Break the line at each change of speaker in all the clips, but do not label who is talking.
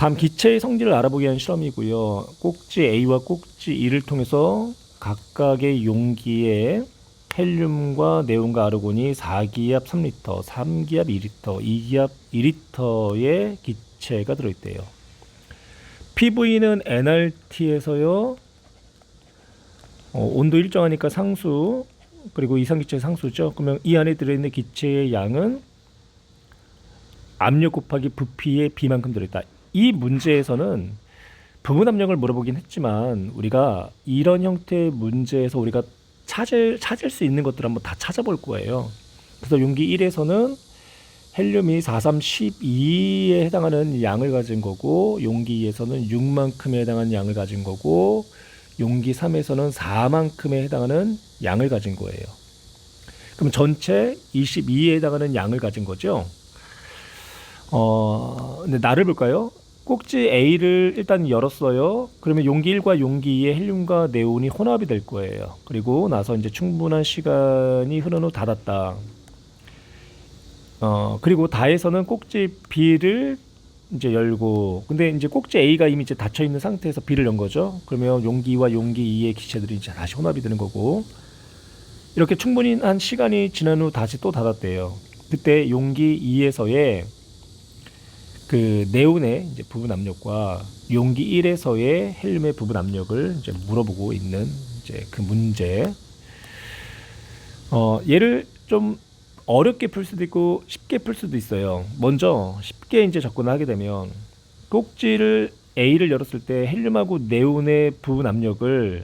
다음 기체의 성질을 알아보기 위한 실험이고요. 꼭지 A와 꼭지 E를 통해서 각각의 용기에 헬륨과 네온과 아르곤이 4기압 3리터, 3기압 2리터, 2기압 2리터의 기체가 들어있대요. PV는 nRT에서요. 온도 일정하니까 상수, 그리고 이상기체 상수죠. 그러면 이 안에 들어있는 기체의 양은 압력 곱하기 부피의 B만큼 들어있다. 이 문제에서는 부분 압력을 물어보긴 했지만 우리가 이런 형태의 문제에서 우리가 찾을 수 있는 것들을 한번 다 찾아볼 거예요. 그래서 용기 1에서는 헬륨이 4312에 해당하는 양을 가진 거고, 용기 2에서는 6만큼에 해당하는 양을 가진 거고, 용기 3에서는 4만큼에 해당하는 양을 가진 거예요. 그럼 전체 22에 해당하는 양을 가진 거죠. 근데 나를 볼까요? 꼭지 A를 일단 열었어요. 그러면 용기 1과 용기 2의 헬륨과 네온이 혼합이 될 거예요. 그리고 나서 이제 충분한 시간이 흐른 후 닫았다. 그리고 다에서는 꼭지 B를 이제 열고, 근데 이제 꼭지 A가 이미 이제 닫혀 있는 상태에서 B를 연 거죠. 그러면 용기 2와 용기 2의 기체들이 이제 다시 혼합이 되는 거고, 이렇게 충분히 한 시간이 지난 후 다시 또 닫았대요. 그때 용기 2에서의 그 네온의 이제 부분 압력과 용기 1에서의 헬륨의 부분 압력을 이제 물어보고 있는 이제 그 문제. 얘를 좀 어렵게 풀 수도 있고 쉽게 풀 수도 있어요. 먼저 쉽게 이제 접근하게 되면 꼭지를 A를 열었을 때 헬륨하고 네온의 부분 압력을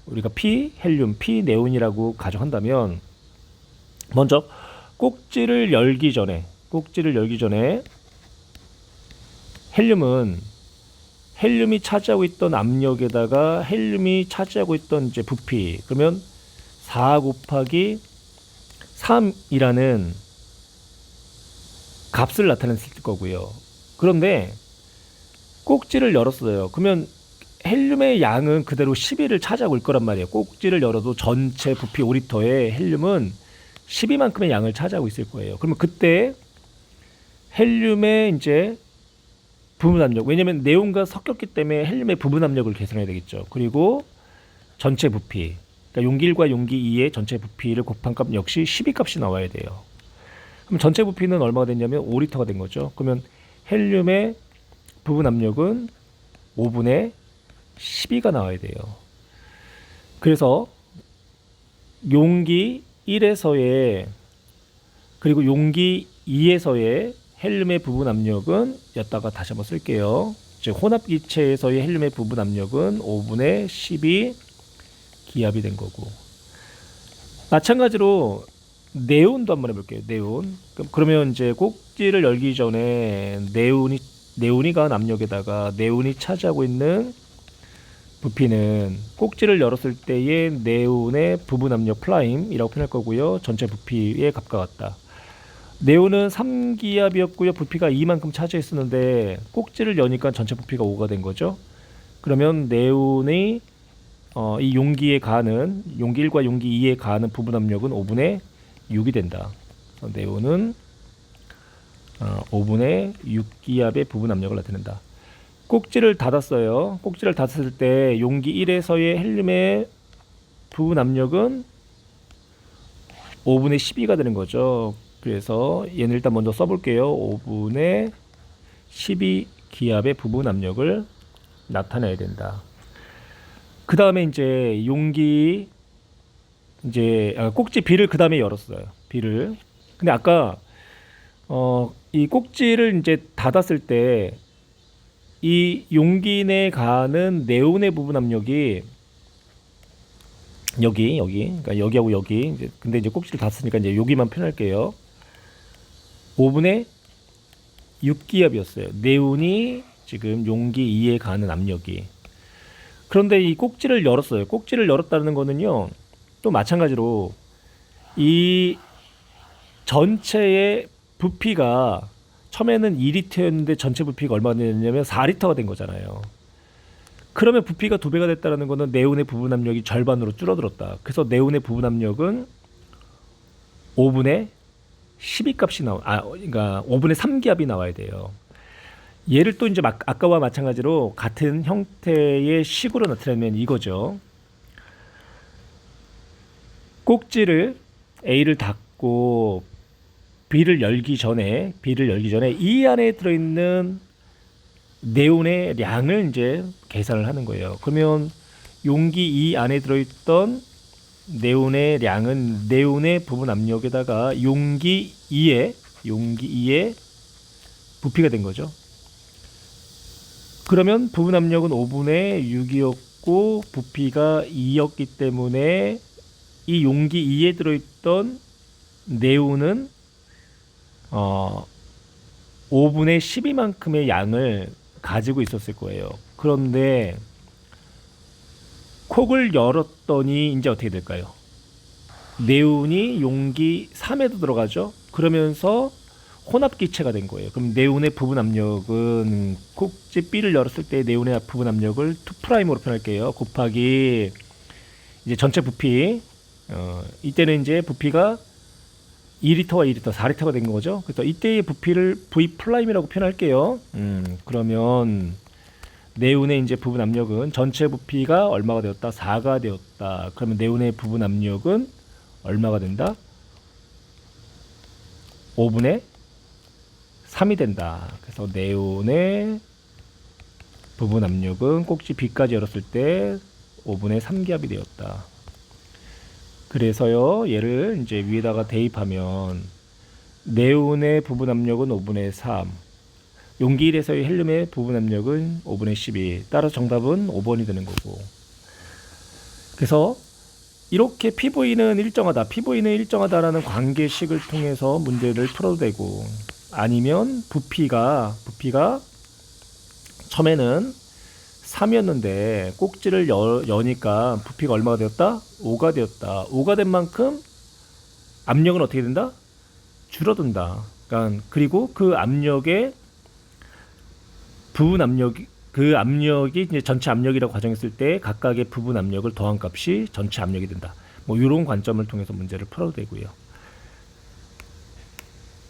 우리가 P 헬륨, P 네온이라고 가정한다면, 먼저 꼭지를 열기 전에 헬륨이 차지하고 있던 압력에다가 헬륨이 차지하고 있던 이제 부피, 그러면 4 곱하기 3이라는 값을 나타냈을 거고요. 그런데 꼭지를 열었어요. 그러면 헬륨의 양은 그대로 12를 차지하고 있을 거란 말이에요. 꼭지를 열어도 전체 부피 5리터에 헬륨은 12만큼의 양을 차지하고 있을 거예요. 그러면 그때 헬륨의 이제 부분 압력, 왜냐면 네온과 섞였기 때문에 헬륨의 부분 압력을 계산해야 되겠죠. 그리고 전체 부피, 그러니까 용기 1과 용기 2의 전체 부피를 곱한 값 역시 12 값이 나와야 돼요. 그럼 전체 부피는 얼마가 됐냐면 5리터가 된 거죠. 그러면 헬륨의 부분 압력은 5분의 12가 나와야 돼요. 그래서 용기 1에서의 그리고 용기 2에서의 헬륨의 부분 압력은 였다가 다시 한번 쓸게요. 즉 혼합기체에서의 헬륨의 부분 압력은 5분의 12 기압이 된 거고, 마찬가지로 네온도 한번 해볼게요. 네온. 그러면 이제 꼭지를 열기 전에 네온이 가한 압력에다가 네온이 차지하고 있는 부피는 꼭지를 열었을 때의 네온의 부분 압력 프라임이라고 표현할 거고요. 전체 부피의 값과 같다. 네온은 3기압이었고요. 부피가 2만큼 차지했었는데 꼭지를 여니까 전체 부피가 5가 된 거죠. 그러면 네온이 이 용기에 가하는 용기 1과 용기 2에 가하는 부분 압력은 5분의 6이 된다. 네온은 5분의 6기압의 부분 압력을 나타낸다. 꼭지를 닫았어요. 꼭지를 닫았을 때 용기 1에서의 헬륨의 부분 압력은 5분의 12가 되는 거죠. 그래서 얘는 일단 먼저 써볼게요. 5분의 12 기압의 부분 압력을 나타내야 된다. 그 다음에 이제 용기 꼭지 B를 그 다음에 열었어요. B를. 근데 아까 이 꼭지를 이제 닫았을 때 이 용기 내에 가는 네온의 부분 압력이 여기, 그러니까 여기하고 여기. 근데 이제 꼭지를 닫았으니까 이제 여기만 표현할게요. 5분의 6기압이었어요. 네온이 지금 용기 2에 가는 압력이. 그런데 이 꼭지를 열었어요. 꼭지를 열었다는 거는요, 또 마찬가지로 이 전체의 부피가 처음에는 2리터였는데 전체 부피가 얼마가 됐냐면 4리터가 된 거잖아요. 그러면 부피가 2배가 됐다는 거는 네온의 부분 압력이 절반으로 줄어들었다. 그래서 네온의 부분 압력은 5분의 12 값이 그러니까 5분의 3기압이 나와야 돼요. 얘를 또 이제 아까와 마찬가지로 같은 형태의 식으로 나타내면 이거죠. 꼭지를 A를 닫고 B를 열기 전에 이 안에 들어있는 네온의 량을 이제 계산을 하는 거예요. 그러면 용기 이 안에 들어있던 네온의 량은 네온의 부분 압력에다가 용기 2의 부피가 된 거죠. 그러면 부분 압력은 5분의 6이었고 부피가 2였기 때문에 이 용기 2에 들어있던 네온은 5분의 12만큼의 양을 가지고 있었을 거예요. 그런데 콕을 열었더니 이제 어떻게 될까요? 네온이 용기 3에도 들어가죠. 그러면서 혼합기체가 된 거예요. 그럼 네온의 부분 압력은 꼭지 B를 열었을 때 네온의 부분 압력을 2'으로 표현할게요. 곱하기 이제 전체 부피. 이때는 이제 부피가 2리터와 2리터, 4리터가 된 거죠. 그래서 이때의 부피를 V'이라고 표현할게요. 그러면 네온의 이제 부분 압력은 전체 부피가 얼마가 되었다? 4가 되었다. 그러면 네온의 부분 압력은 얼마가 된다? 5분의 3이 된다. 그래서 네온의 부분 압력은 꼭지 B까지 열었을 때 5분의 3기압이 되었다. 그래서요, 얘를 이제 위에다가 대입하면 네온의 부분 압력은 5분의 3, 용기 1에서의 헬륨의 부분 압력은 5분의 12. 따라서 정답은 5번이 되는 거고. 그래서 이렇게 PV는 일정하다라는 관계식을 통해서 문제를 풀어도 되고, 아니면 부피가 처음에는 3이었는데 꼭지를 여니까 부피가 얼마가 되었다? 5가 되었다. 5가 된 만큼 압력은 어떻게 된다? 줄어든다. 그러니까 그리고 그 압력의 부분 그 압력이 이제 전체 압력이라고 가정했을 때 각각의 부분 압력을 더한 값이 전체 압력이 된다. 뭐 이런 관점을 통해서 문제를 풀어도 되고요.